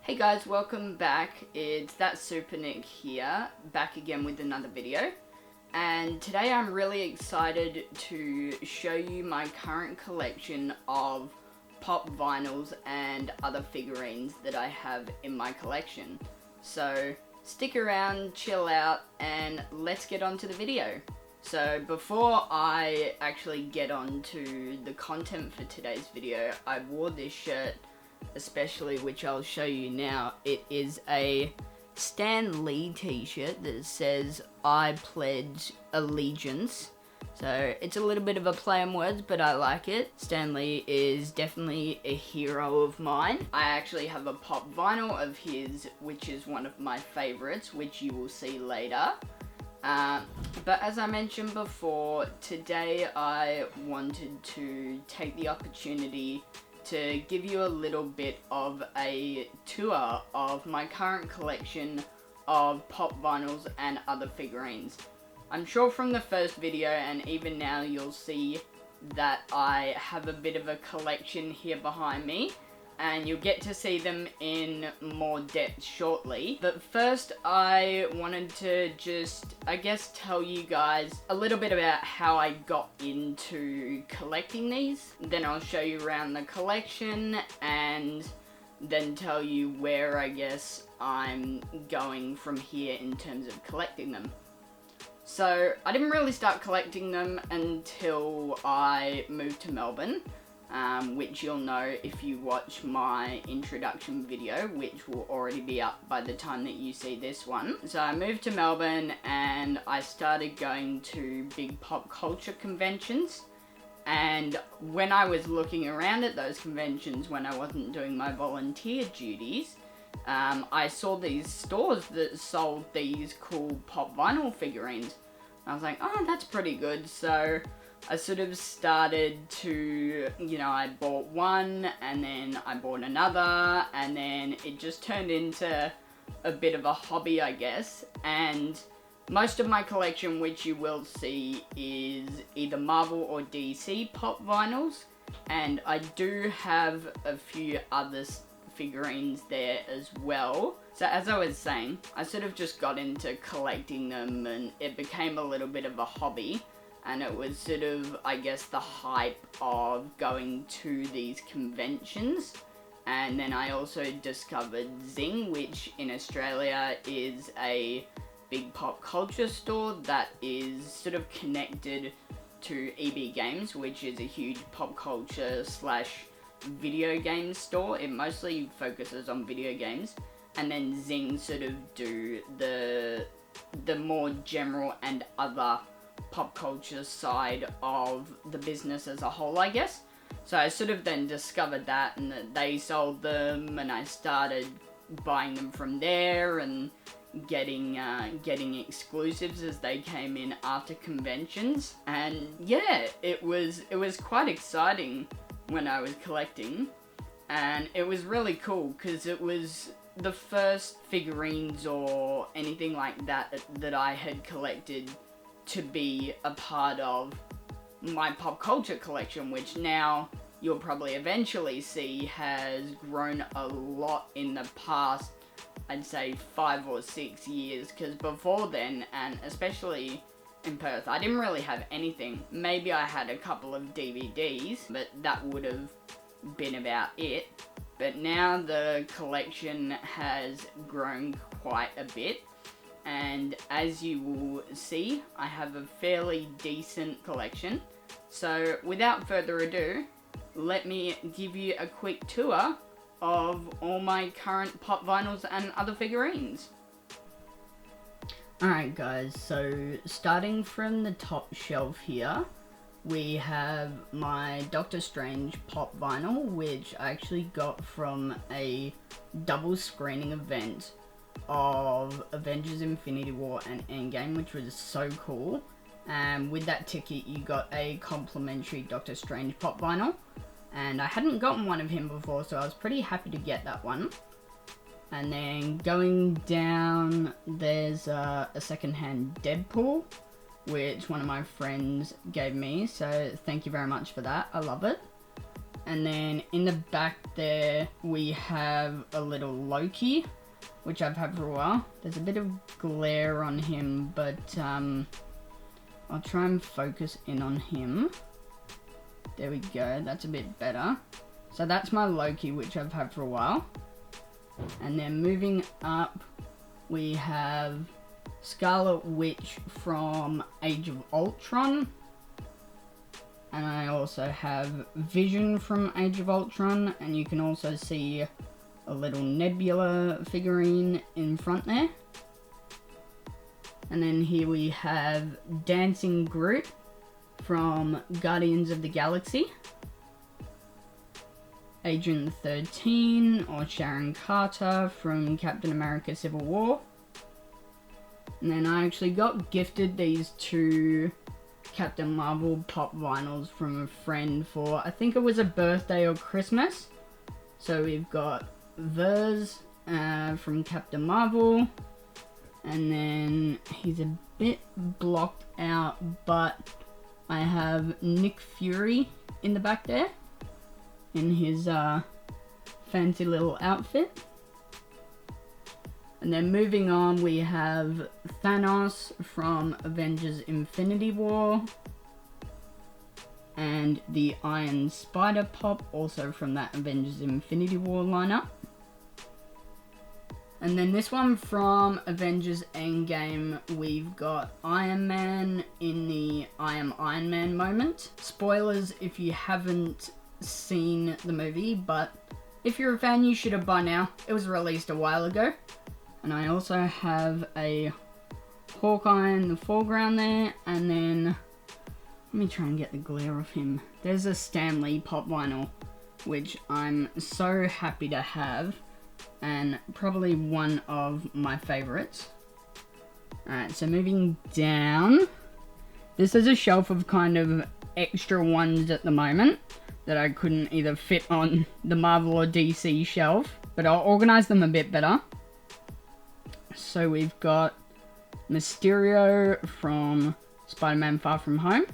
Hey guys, welcome back. It's That Super Nick here, back again with another video. And today I'm really excited to show you my current collection of pop vinyls and other figurines that I have in my collection. So stick around, chill out, and let's get on to the video. So before I actually get on to the content for today's video, I wore this shirt especially, which I'll show you now. It is a Stan Lee t-shirt that says "I pledge allegiance." So it's a little bit of a play on words, but I like it. Stan Lee is definitely a hero of mine. I actually have a pop vinyl of his, which is one of my favorites, which you will see later. But as I mentioned before, today I wanted to take the opportunity to give you a little bit of a tour of my current collection of pop vinyls and other figurines. I'm sure from the first video and even now you'll see that I have a bit of a collection here behind me, and you'll get to see them in more depth shortly. But first I wanted to just, tell you guys a little bit about how I got into collecting these. Then I'll show you around the collection and then tell you where I'm going from here in terms of collecting them. So I didn't really start collecting them until I moved to Melbourne. Which you'll know if you watch my introduction video, which will already be up by the time that you see this one. So I moved to Melbourne and I started going to big pop culture conventions, and when I was looking around at those conventions when I wasn't doing my volunteer duties, I saw these stores that sold these cool pop vinyl figurines. I was like, oh, that's pretty good. So I sort of started to, I bought one, and then I bought another, and then it just turned into a bit of a hobby, I guess. And most of my collection, which you will see, is either Marvel or DC pop vinyls, and I do have a few other figurines there as well. So as I was saying, I sort of just got into collecting them, and it became a little bit of a hobby. And it was sort of, the hype of going to these conventions. And then I also discovered Zing, which in Australia is a big pop culture store that is sort of connected to EB Games, which is a huge pop culture / video game store. It mostly focuses on video games. And then Zing sort of do the more general and other pop culture side of the business as a whole, I guess. So I sort of then discovered that, and that they sold them, and I started buying them from there and getting exclusives as they came in after conventions. And yeah, it was quite exciting when I was collecting, and it was really cool because it was the first figurines or anything like that that I had collected to be a part of my pop culture collection, which now you'll probably eventually see has grown a lot in the past, I'd say 5 or 6 years, because before then, and especially in Perth, I didn't really have anything. Maybe I had a couple of DVDs, but that would have been about it. But now the collection has grown quite a bit. And as you will see, I have a fairly decent collection. So without further ado, let me give you a quick tour of all my current pop vinyls and other figurines. Alright guys, so starting from the top shelf here, we have my Doctor Strange pop vinyl, which I actually got from a double screening event of Avengers Infinity War and Endgame, which was so cool. And with that ticket you got a complimentary Doctor Strange pop vinyl, and I hadn't gotten one of him before, so I was pretty happy to get that one. And then going down, there's a secondhand Deadpool, which one of my friends gave me, so thank you very much for that, I love it. And then in the back there, we have a little Loki, which I've had for a while. There's a bit of glare on him, but I'll try and focus in on him. There we go, that's a bit better. So that's my Loki, which I've had for a while. And then moving up, we have Scarlet Witch from Age of Ultron. And I also have Vision from Age of Ultron, and you can also see a little Nebula figurine in front there. And then here we have Dancing Groot from Guardians of the Galaxy. Agent 13, or Sharon Carter from Captain America Civil War. And then I actually got gifted these two Captain Marvel pop vinyls from a friend for, I think it was a birthday or Christmas. So we've got Vers from Captain Marvel, and then he's a bit blocked out, but I have Nick Fury in the back there in his fancy little outfit. And then moving on, we have Thanos from Avengers Infinity War, and the Iron Spider pop, also from that Avengers Infinity War lineup. And then this one from Avengers Endgame, we've got Iron Man in the I Am Iron Man moment. Spoilers if you haven't seen the movie, but if you're a fan, you should have by now. It was released a while ago. And I also have a Hawkeye in the foreground there, and then let me try and get the glare off him. There's a Stan Lee pop vinyl, which I'm so happy to have, and probably one of my favorites. Alright, so moving down, this is a shelf of kind of extra ones at the moment that I couldn't either fit on the Marvel or DC shelf, but I'll organize them a bit better. So we've got Mysterio from Spider-Man Far From Home,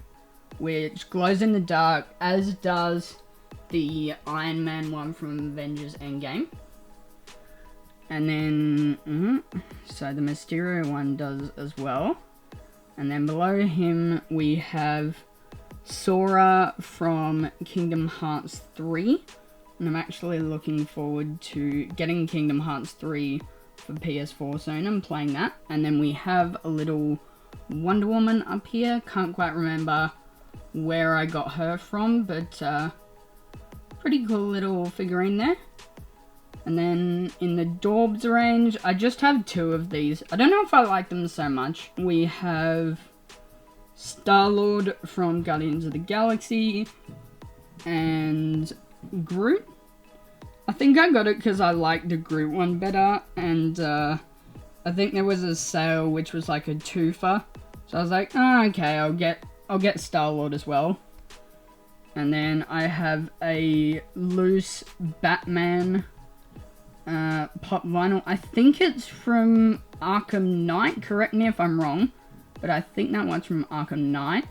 which glows in the dark, as does the Iron Man one from Avengers Endgame. And then, so the Mysterio one does as well. And then below him we have Sora from Kingdom Hearts 3. And I'm actually looking forward to getting Kingdom Hearts 3 for PS4 soon and playing that. And then we have a little Wonder Woman up here. Can't quite remember where I got her from, but pretty cool little figurine there. And then in the Dorbs range, I just have two of these. I don't know if I like them so much. We have Star-Lord from Guardians of the Galaxy and Groot. I think I got it because I liked the Groot one better, and I think there was a sale which was like a twofer, so I was like, oh, okay, I'll get Star-Lord as well. And then I have a loose Batman pop vinyl. I think it's from Arkham Knight, correct me if I'm wrong, but I think that one's from Arkham Knight.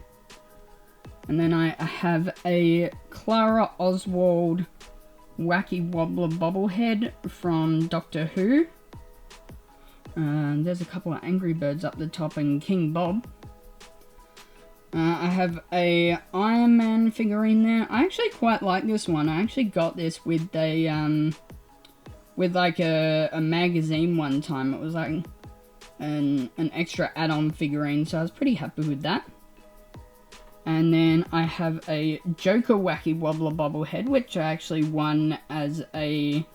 And then I have a Clara Oswald Wacky Wobbler bobblehead from Doctor Who. There's a couple of Angry Birds up the top and King Bob. I have a Iron Man figurine there. I actually quite like this one. I actually got this with a like a magazine one time. It was like an extra add-on figurine, so I was pretty happy with that. And then I have a Joker Wacky Wobbler bobblehead, which I actually won as a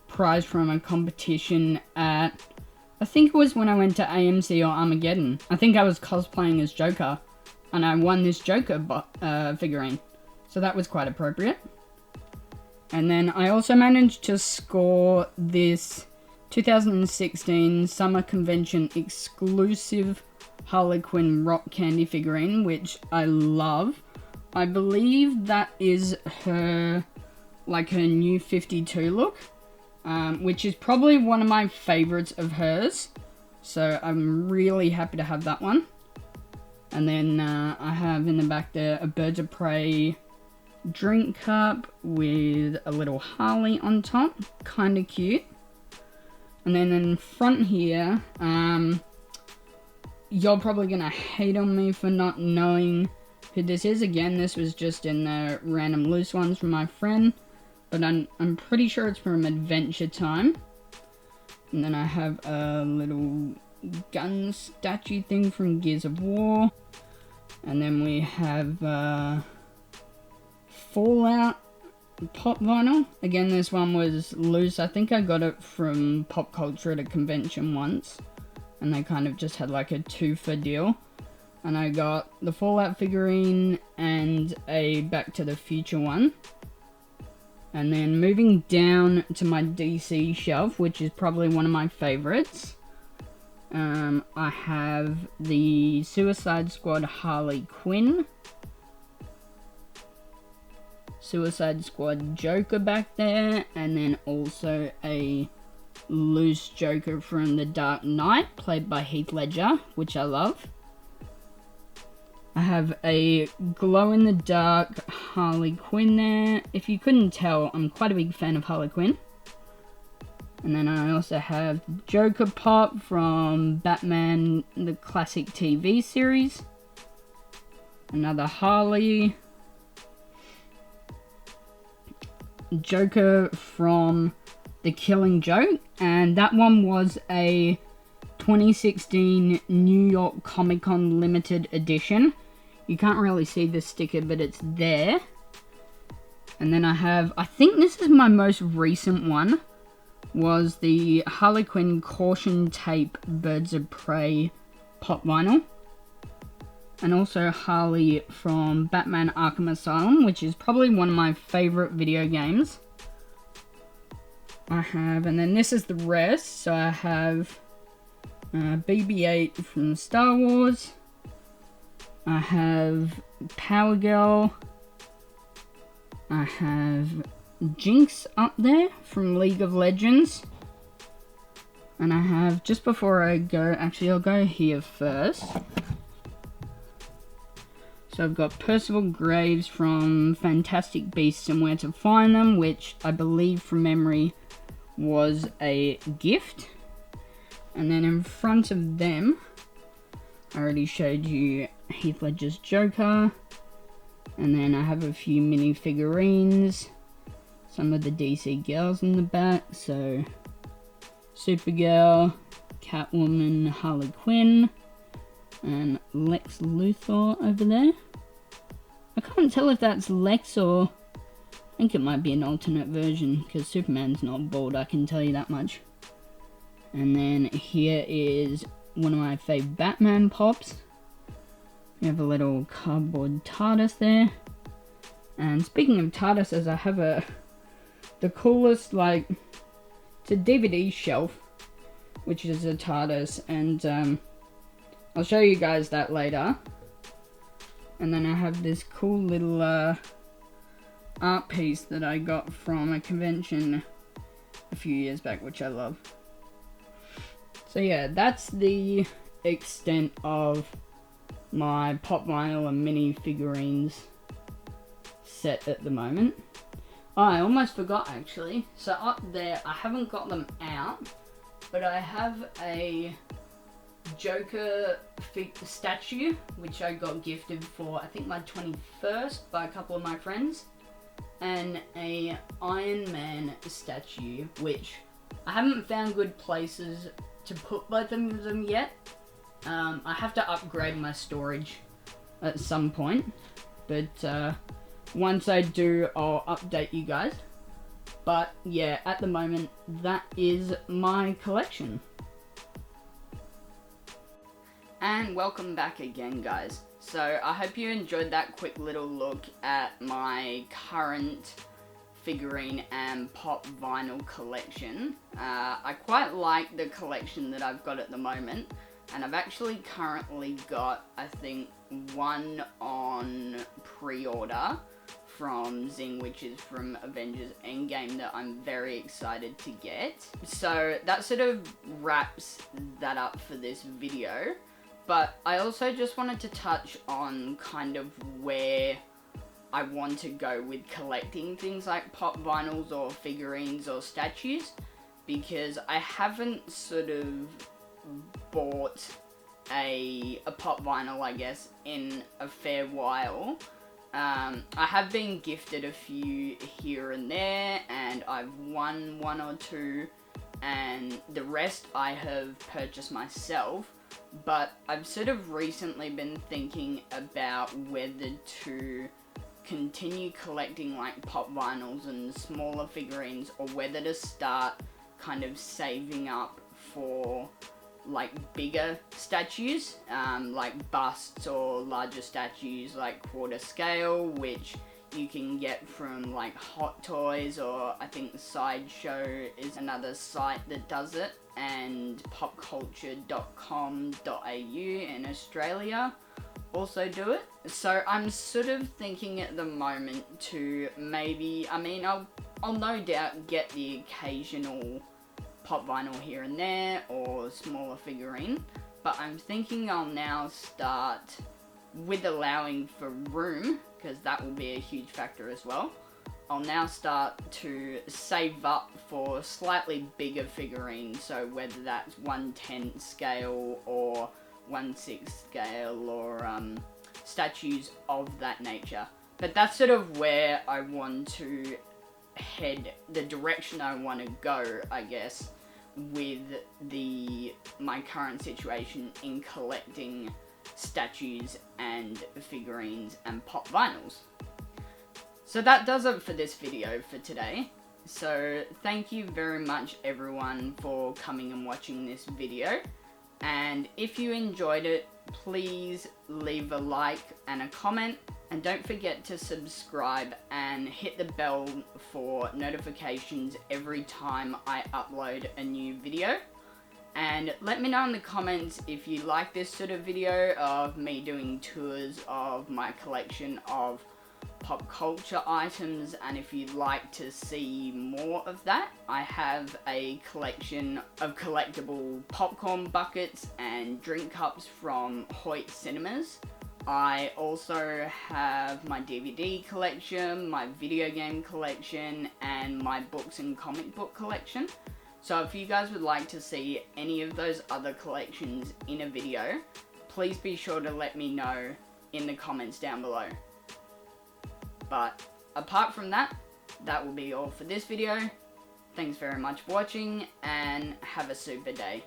prize from a competition at, I think it was when I went to AMC or Armageddon. I think I was cosplaying as Joker, and I won this Joker figurine. So that was quite appropriate. And then I also managed to score this 2016 Summer Convention exclusive Harley Quinn rock candy figurine, which I love. I believe that is her, like her new 52 look, which is probably one of my favorites of hers. So I'm really happy to have that one. And then I have in the back there a Birds of Prey drink cup with a little Harley on top, kind of cute. And then in front here, you're probably gonna hate on me for not knowing who this is. Again, this was just in the random loose ones from my friend, but I'm pretty sure it's from Adventure Time. And then I have a little gun statue thing from Gears of War. And then we have Fallout pop vinyl. Again, this one was loose. I think I got it from Pop Culture at a convention once, and they kind of just had like a 2-for deal. And I got the Fallout figurine and a Back to the Future one. And then moving down to my DC shelf, which is probably one of my favorites, I have the Suicide Squad Harley Quinn, Suicide Squad Joker back there, and then also a loose Joker from The Dark Knight, played by Heath Ledger, which I love. I have a glow-in-the-dark Harley Quinn there. If you couldn't tell, I'm quite a big fan of Harley Quinn. And then I also have Joker Pop from Batman, the classic TV series. Another Harley. Joker from The Killing Joke. And that one was a 2016 New York Comic Con limited edition. You can't really see the sticker, but it's there. And then I have, I think this is my most recent one, was the Harley Quinn Caution Tape Birds of Prey pop vinyl. And also Harley from Batman Arkham Asylum, which is probably one of my favorite video games. I have, and then this is the rest. So I have BB-8 from Star Wars. I have Power Girl. I have Jinx up there from League of Legends. And I have, just before I go, actually I'll go here first. So I've got Percival Graves from Fantastic Beasts and Where to Find Them, which I believe from memory was a gift. And then in front of them, I already showed you Heath Ledger's Joker. And then I have a few mini figurines. Some of the DC girls in the back. So Supergirl, Catwoman, Harley Quinn, and Lex Luthor over there. I can't tell if that's Lex or I think it might be an alternate version, because Superman's not bald, I can tell you that much. And then here is one of my fave Batman pops. We have a little cardboard TARDIS there. And speaking of TARDISes, I have the coolest, like, it's a DVD shelf, which is a TARDIS, and I'll show you guys that later. And then I have this cool little art piece that I got from a convention a few years back, which I love. So yeah, that's the extent of my pop vinyl and mini figurines set at the moment. Oh, I almost forgot actually. So up there, I haven't got them out, but I have a Joker statue, which I got gifted for, I think, my 21st by a couple of my friends, and a Iron Man statue, which I haven't found good places to put both of them yet. I have to upgrade my storage at some point, but once I do, I'll update you guys. But yeah, at the moment, that is my collection. And welcome back again, guys. So I hope you enjoyed that quick little look at my current figurine and pop vinyl collection. I quite like the collection that I've got at the moment, and I've actually currently got, I think, one on pre-order from Zing, which is from Avengers Endgame, that I'm very excited to get. So that sort of wraps that up for this video. But I also just wanted to touch on kind of where I want to go with collecting things like pop vinyls or figurines or statues, because I haven't sort of bought a pop vinyl, I guess, in a fair while. I have been gifted a few here and there, and I've won one or two, and the rest I have purchased myself. But I've sort of recently been thinking about whether to continue collecting like pop vinyls and smaller figurines, or whether to start kind of saving up for like bigger statues, like busts or larger statues like quarter scale, which you can get from like Hot Toys, or I think Sideshow is another site that does it, and popculture.com.au in Australia also do it. So I'm sort of thinking at the moment to maybe, I mean, I'll no doubt get the occasional pop vinyl here and there, or smaller figurine, but I'm thinking I'll now start with allowing for room, because that will be a huge factor as well. I'll now start to save up for slightly bigger figurines, so whether that's 1/10 scale or 1/6 scale, or statues of that nature. But that's sort of where I want to head, the direction I want to go, I guess, with my current situation in collecting statues and figurines and pop vinyls. So that does it for this video for today. So thank you very much everyone for coming and watching this video. And if you enjoyed it, please leave a like and a comment. And don't forget to subscribe and hit the bell for notifications every time I upload a new video. And let me know in the comments if you like this sort of video of me doing tours of my collection of pop culture items, and if you'd like to see more of that. I have a collection of collectible popcorn buckets and drink cups from Hoyt Cinemas. I also have my DVD collection, my video game collection, and my books and comic book collection. So if you guys would like to see any of those other collections in a video, please be sure to let me know in the comments down below. But apart from that, that will be all for this video. Thanks very much for watching, and have a super day.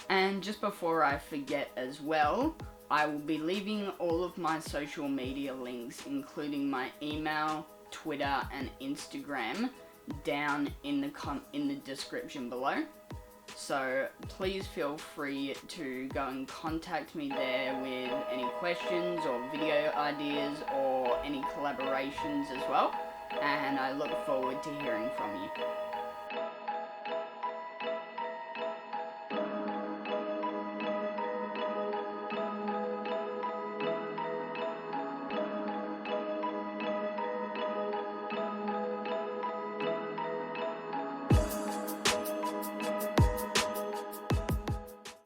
And just before I forget as well, I will be leaving all of my social media links, including my email, Twitter, and Instagram, down in the description below. So please feel free to go and contact me there with any questions or video ideas or any collaborations as well. And I look forward to hearing from you.